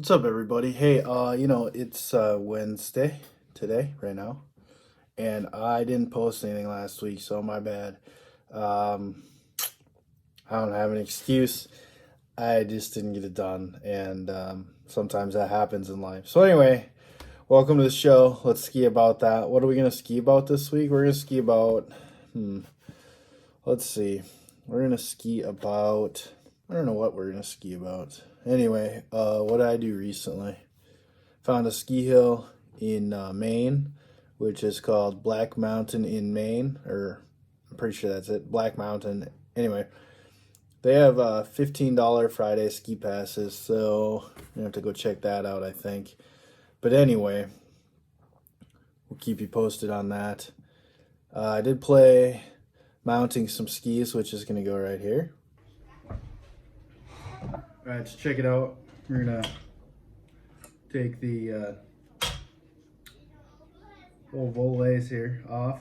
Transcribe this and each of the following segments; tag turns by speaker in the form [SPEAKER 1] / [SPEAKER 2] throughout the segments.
[SPEAKER 1] What's up, everybody? Hey, it's Wednesday today, right now, and I didn't post anything last week, so my bad. Um, I don't have an excuse. I just didn't get it done, and sometimes that happens in life. So anyway, welcome to the show. Let's ski about that. What are we gonna ski about this week? We're gonna ski about. Let's see. We're gonna ski about. I don't know what we're gonna ski about. Anyway, what did I do recently? Found a ski hill in Maine, which is called Black Mountain in Maine, or I'm pretty sure that's it, Black Mountain. Anyway, they have $15 Friday ski passes, so you have to go check that out, I think. But anyway, we'll keep you posted on that. I did play mounting some skis, which is going to go right here. All right, let's check it out. We're going to take the old volleys here off.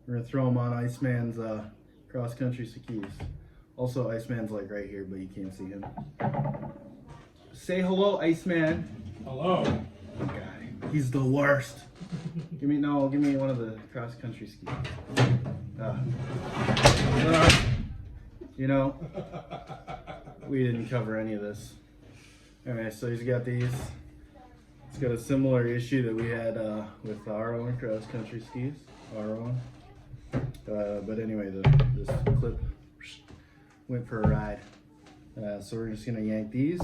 [SPEAKER 1] We're going to throw them on Iceman's cross-country skis. Also, Iceman's like right here, but you can't see him. Say hello, Iceman.
[SPEAKER 2] Hello.
[SPEAKER 1] God, he's the worst. Give me one of the cross-country skis. We didn't cover any of this. Okay, so he's got these. It's got a similar issue that we had with our own cross-country skis. Our own. But anyway, this clip went for a ride. So we're just gonna yank these.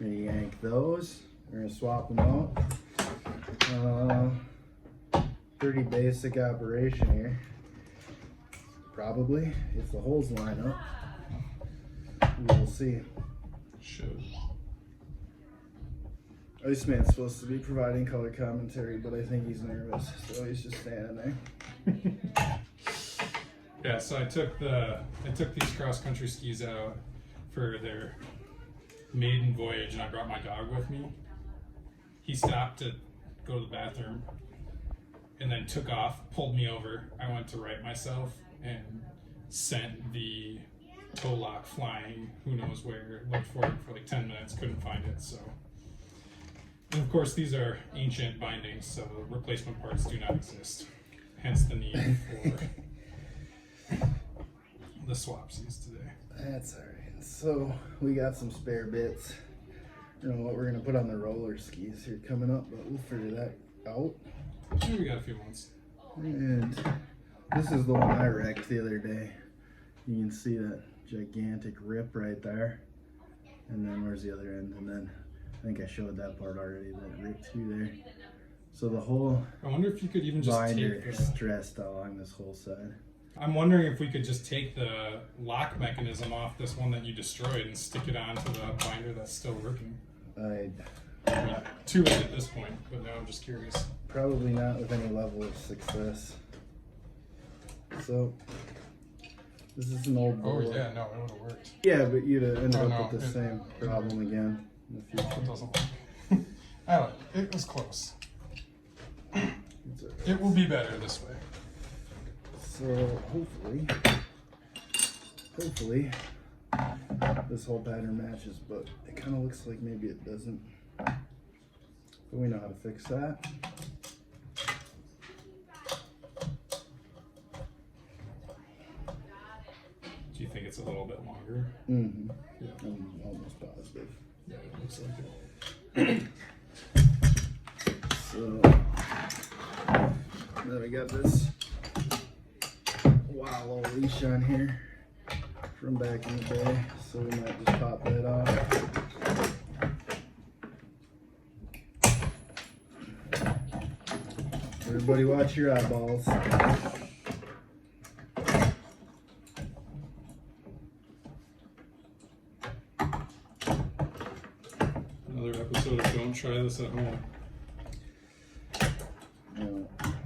[SPEAKER 1] We're gonna yank those. We're gonna swap them out. Pretty basic operation here. Probably, if the holes line up. We will see.
[SPEAKER 2] Should.
[SPEAKER 1] Iceman's supposed to be providing color commentary, but I think he's nervous, so he's just standing there.
[SPEAKER 2] Yeah, so I took these cross country skis out for their maiden voyage, and I brought my dog with me. He stopped to go to the bathroom, and then took off, pulled me over. I went to right myself and sent the toe lock flying who knows where. Looked for it for like 10 minutes, couldn't find it. So, and of course these are ancient bindings, so replacement parts do not exist, hence the need for the swapsies today.
[SPEAKER 1] That's all right. So we got some spare bits. I don't know what we're gonna put on the roller skis here coming up, but we'll figure that out.
[SPEAKER 2] Sure, we got a few months.
[SPEAKER 1] And this is the one I wrecked the other day. You can see that gigantic rip right there. And then where's the other end? And then I think I showed that part already, that rip through there. So the whole
[SPEAKER 2] I wonder if you could even just
[SPEAKER 1] binder
[SPEAKER 2] take
[SPEAKER 1] is stressed along this whole side.
[SPEAKER 2] I'm wondering if we could just take the lock mechanism off this one that you destroyed and stick it onto the binder that's still working. I mean, too late at this point, but now I'm just curious.
[SPEAKER 1] Probably not with any level of success. So this is an old
[SPEAKER 2] Oh
[SPEAKER 1] board.
[SPEAKER 2] yeah, no, it would have worked.
[SPEAKER 1] Yeah, but you'd have ended
[SPEAKER 2] Oh,
[SPEAKER 1] up
[SPEAKER 2] no,
[SPEAKER 1] with the same problem again in the
[SPEAKER 2] It
[SPEAKER 1] future.
[SPEAKER 2] doesn't work. I don't know. It was close.
[SPEAKER 1] It's okay.
[SPEAKER 2] It will be better this way.
[SPEAKER 1] So hopefully this whole pattern matches, but it kind of looks like maybe it doesn't. But we know how to fix that.
[SPEAKER 2] Do you think it's a little bit longer?
[SPEAKER 1] Mm-hmm.
[SPEAKER 2] Yeah.
[SPEAKER 1] I'm almost positive.
[SPEAKER 2] Yeah, it looks like it.
[SPEAKER 1] So then we got this wild old leash on here from back in the day, so we might just pop that off. Everybody watch your eyeballs.
[SPEAKER 2] Another episode of Don't Try This at Home.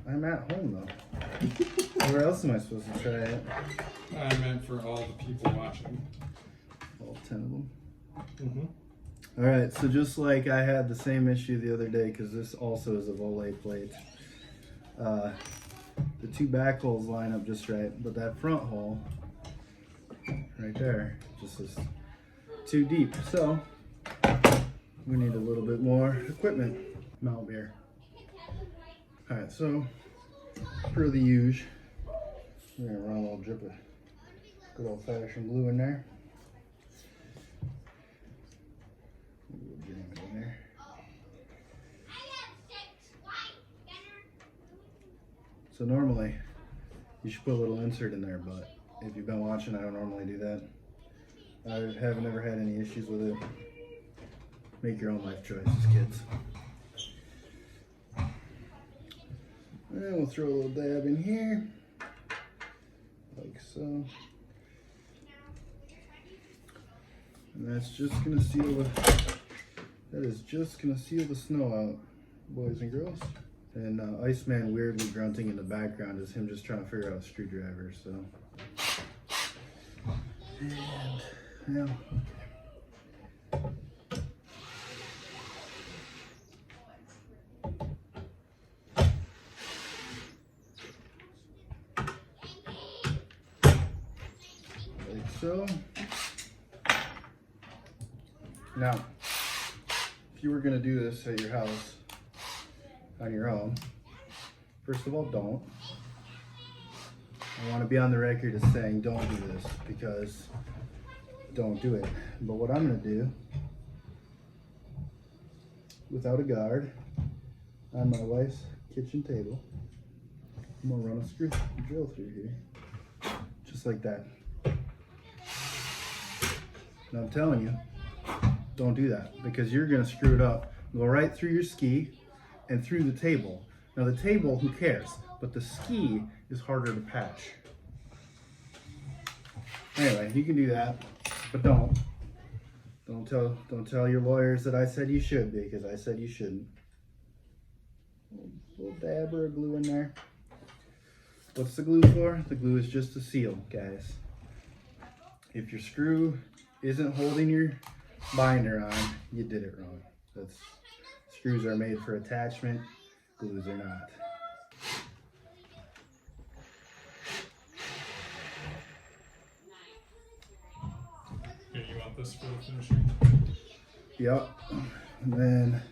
[SPEAKER 1] I'm at home though. Where else am I supposed to try it?
[SPEAKER 2] I meant for all the people watching.
[SPEAKER 1] All 10 of them.
[SPEAKER 2] Mm-hmm.
[SPEAKER 1] All right, so just like I had the same issue the other day, because this also is a volley plate. The two back holes line up just right, but that front hole right there just is too deep. So we need a little bit more equipment mount here. All right, so for the usual, we're gonna run a little drip of good old fashioned glue in there. We'll get him in there. So normally you should put a little insert in there, but if you've been watching, I don't normally do that. I have never had any issues with it. Make your own life choices, kids. And we'll throw a little dab in here, like so. And that's just gonna seal the snow out, boys and girls. And Iceman weirdly grunting in the background is him just trying to figure out a screwdriver, so. And, yeah. Like so. Now, if you were gonna do this at your house on your own, first of all, don't. I want to be on the record as saying don't do this, because don't do it. But what I'm gonna do, without a guard, on my wife's kitchen table, I'm gonna run a drill through here, just like that. Now I'm telling you, don't do that, because you're gonna screw it up. Go right through your ski and through the table. Now the table, who cares? But the ski is harder to patch. Anyway, you can do that, but don't tell your lawyers that I said you should, because I said you shouldn't. A little dab of glue in there. What's the glue for? The glue is just to seal, guys. If your screw isn't holding your binder on, you did it wrong. Screws are made for attachment, glues are not.
[SPEAKER 2] Here, you want this for the finishing?
[SPEAKER 1] Yep. And then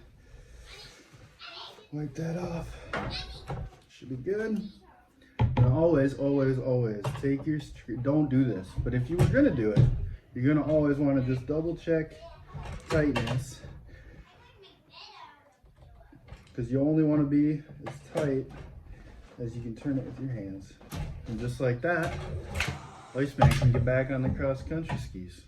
[SPEAKER 1] wipe that off. Should be good. And always take your screw. Don't do this, but if you were gonna do it, you're gonna always want to just double check tightness, because you only want to be as tight as you can turn it with your hands. And just like that, Iceman can get back on the cross-country skis.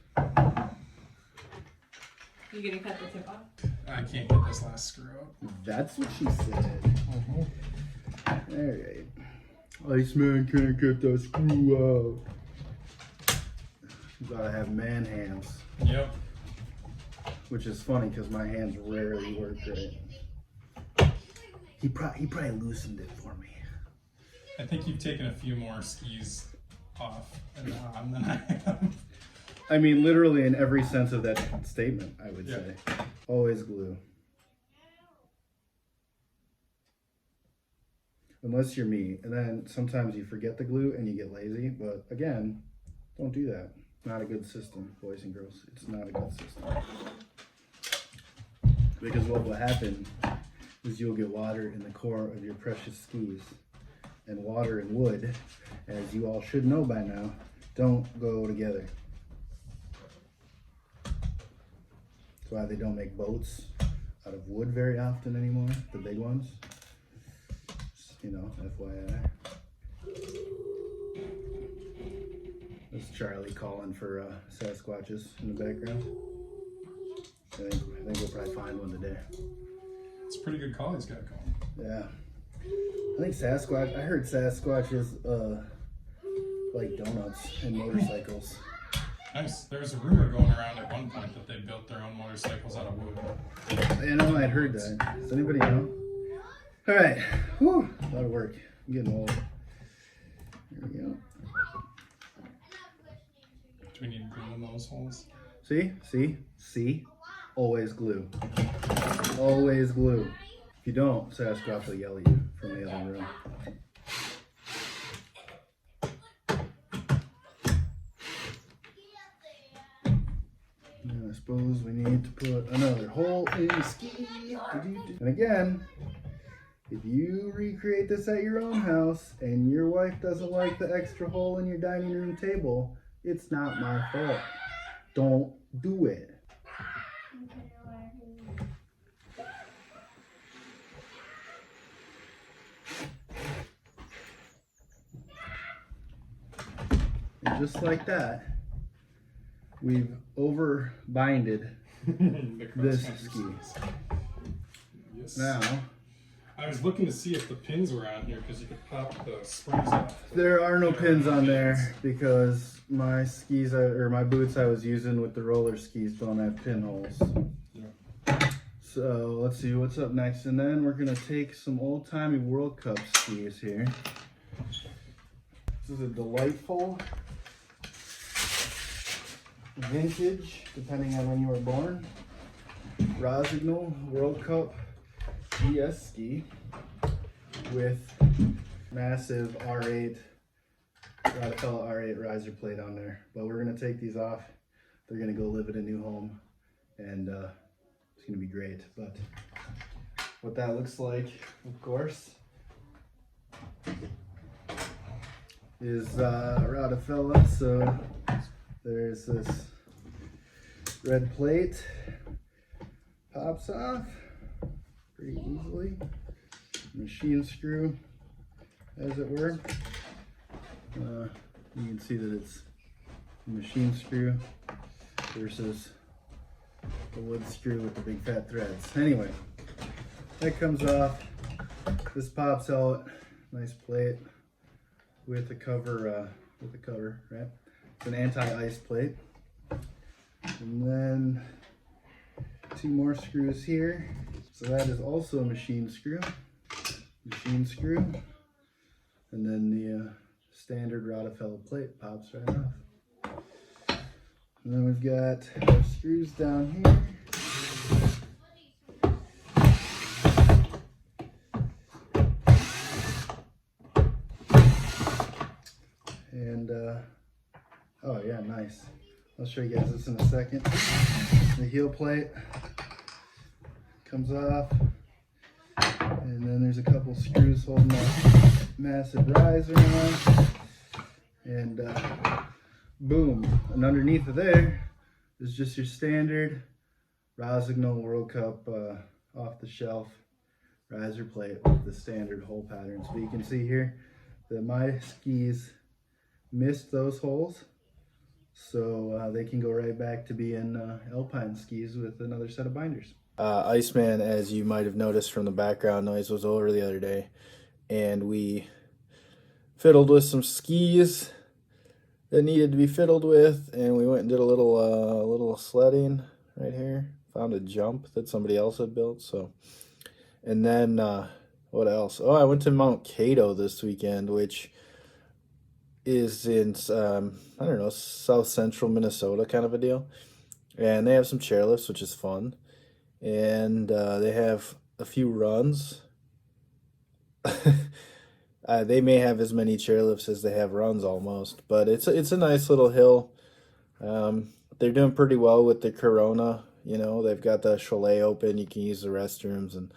[SPEAKER 3] You gonna cut the tip off?
[SPEAKER 2] I can't get this last screw out.
[SPEAKER 1] That's what she said. Alright. Iceman can't get that screw out. You gotta have man hands.
[SPEAKER 2] Yep.
[SPEAKER 1] Which is funny, because my hands rarely work right. He probably loosened it for me.
[SPEAKER 2] I think you've taken a few more skis off and on than I have.
[SPEAKER 1] I mean, literally in every sense of that statement, I would say. Always glue. Unless you're me. And then sometimes you forget the glue and you get lazy. But again, don't do that. Not a good system, boys and girls. It's not a good system. Because what will happen is you'll get water in the core of your precious skis. And water and wood, as you all should know by now, don't go together. That's why they don't make boats out of wood very often anymore, the big ones. Just, you know, FYI. That's Charlie calling for Sasquatches in the background. I think we'll probably find one today.
[SPEAKER 2] It's a pretty good call he's got going.
[SPEAKER 1] Yeah. I think Sasquatch, I heard Sasquatches like donuts and motorcycles.
[SPEAKER 2] Nice. There was a rumor going around at one point that they built their own motorcycles out of wood.
[SPEAKER 1] You know, I'd heard that. Does anybody know? All right. Whew. A lot of work. I'm getting old. There we go.
[SPEAKER 2] Do we need glue in those holes?
[SPEAKER 1] See? Always glue. Always glue. If you don't, Sasquatch will yell at you from the other room. Yeah, this suppose we need to put another hole in the ski. And again, if you recreate this at your own house and your wife doesn't like the extra hole in your dining room table, it's not my fault. Don't do it. And just like that, we've over-binded this ski.
[SPEAKER 2] Yes.
[SPEAKER 1] Now,
[SPEAKER 2] I was looking to see if the pins were on here because you could pop the springs off.
[SPEAKER 1] there are no pins on there because my skis, or my boots I was using with the roller skis don't have pinholes.
[SPEAKER 2] Yeah.
[SPEAKER 1] So let's see what's up next. And then we're gonna take some old-timey World Cup skis here. This is a delightful vintage, depending on when you were born, Rosignol World Cup GS ski with massive R8 Rotafella R8 riser plate on there. But we're gonna take these off. They're gonna go live in a new home, and it's gonna be great. But what that looks like, of course, is Rotafella. So there's this red plate, pops off pretty easily. Machine screw, as it were. You can see that it's a machine screw versus the wood screw with the big fat threads. Anyway, that comes off. This pops out. Nice plate with a cover. Right? It's an anti-ice plate. And then 2 more screws here. So that is also a machine screw. And then the standard Rotafella plate pops right off. And then we've got our screws down here. And oh yeah, nice. I'll show you guys this in a second. The heel plate comes off, and then there's a couple screws holding that massive riser on, and boom, and underneath of there is just your standard Rosignol World Cup off the shelf riser plate with the standard hole pattern. So you can see here that my skis missed those holes, so they can go right back to being alpine skis with another set of binders. Iceman, as you might have noticed from the background noise, was over the other day, and we fiddled with some skis that needed to be fiddled with, and we went and did a little sledding right here. Found a jump that somebody else had built. So, and then what else? Oh, I went to Mount Cato this weekend, which is in I don't know, south central Minnesota kind of a deal, and they have some chairlifts, which is fun. And they have a few runs. They may have as many chairlifts as they have runs almost, but it's a nice little hill. They're doing pretty well with the Corona. You know, they've got the chalet open. You can use the restrooms, and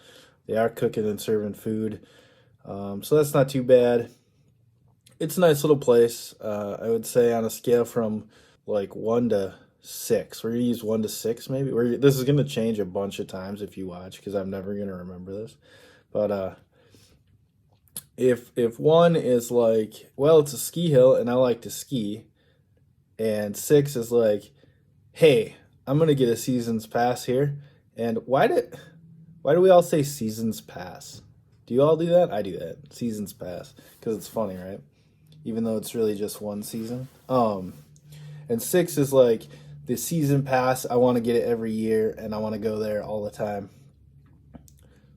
[SPEAKER 1] they are cooking and serving food. So that's not too bad. It's a nice little place. I would say on a scale from like 1 to 6. We're going to use 1 to 6 maybe. This is going to change a bunch of times if you watch, because I'm never going to remember this. But if 1 is like, well, it's a ski hill and I like to ski, and 6 is like, hey, I'm going to get a season's pass here. And why do we all say season's pass? Do you all do that? I do that. Season's pass, because it's funny, right? Even though it's really just 1 season. And 6 is like the season pass. I want to get it every year, and I want to go there all the time.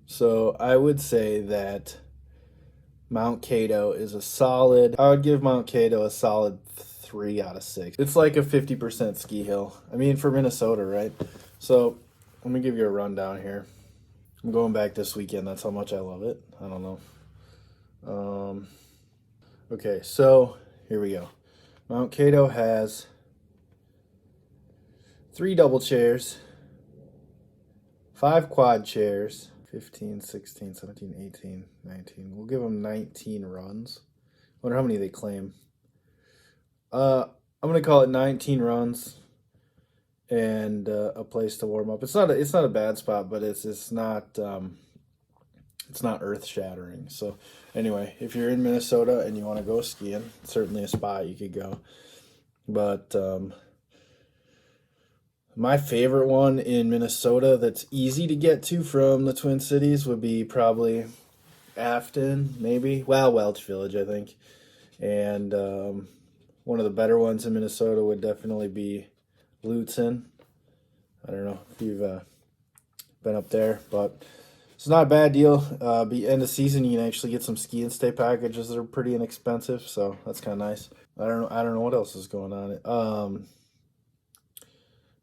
[SPEAKER 1] So I would say that Mount Cato is a solid. I would give Mount Cato a solid 3 out of 6. It's like a 50% ski hill. I mean, for Minnesota, right? So let me give you a rundown here. I'm going back this weekend. That's how much I love it. I don't know. Okay, so here we go. Mount Cato has 3 double chairs, 5 quad chairs, 15, 16, 17, 18, 19. We'll give them 19 runs. Wonder how many they claim. I'm gonna call it 19 runs and a place to warm up. It's not a bad spot, but it's not earth shattering. So anyway, if you're in Minnesota and you want to go skiing, it's certainly a spot you could go. But my favorite one in Minnesota that's easy to get to from the Twin Cities would be probably Afton, maybe. Well, Welch Village, I think. And one of the better ones in Minnesota would definitely be Lutzen. I don't know if you've been up there, but it's not a bad deal. Be end of season, you can actually get some ski and stay packages that are pretty inexpensive, so that's kind of nice. I don't know what else is going on.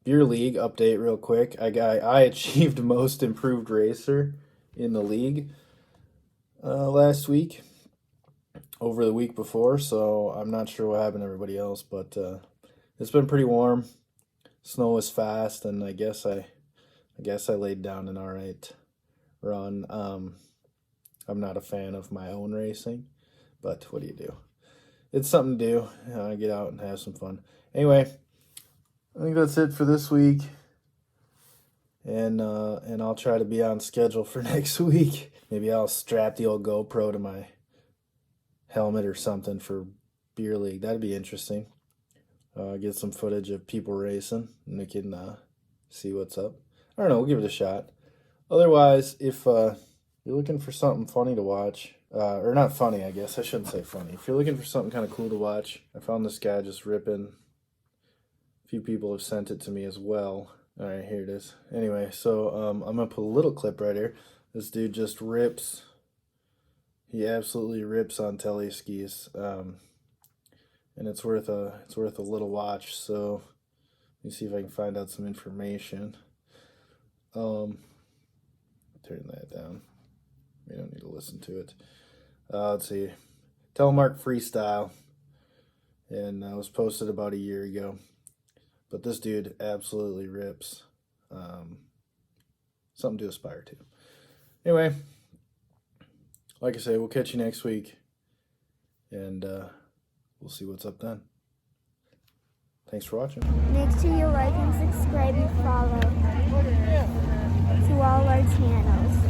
[SPEAKER 1] Beer league update real quick. I achieved most improved racer in the league last week over the week before, so I'm not sure what happened to everybody else, but it's been pretty warm. Snow was fast, and I guess I laid down an all right run. I'm not a fan of my own racing, but what do you do? It's something to do. Get out and have some fun. Anyway, I think that's it for this week, and I'll try to be on schedule for next week. Maybe I'll strap the old GoPro to my helmet or something for beer league. That'd be interesting. Get some footage of people racing, and we can see what's up. I don't know. We'll give it a shot. Otherwise, if you're looking for something funny to watch, or not funny, I guess I shouldn't say funny. If you're looking for something kind of cool to watch, I found this guy just ripping. A few people have sent it to me as well. All right, here it is. Anyway, so I'm gonna put a little clip right here. This dude just rips. He absolutely rips on telly skis, and it's worth a little watch. So let me see if I can find out some information. Turn that down. We don't need to listen to it. Let's see. Telemark Freestyle, and it was posted about a year ago. But this dude absolutely rips. Something to aspire to. Anyway, like I say, we'll catch you next week, and we'll see what's up then. Thanks for watching.
[SPEAKER 3] Make sure you like and subscribe and follow to all our channels.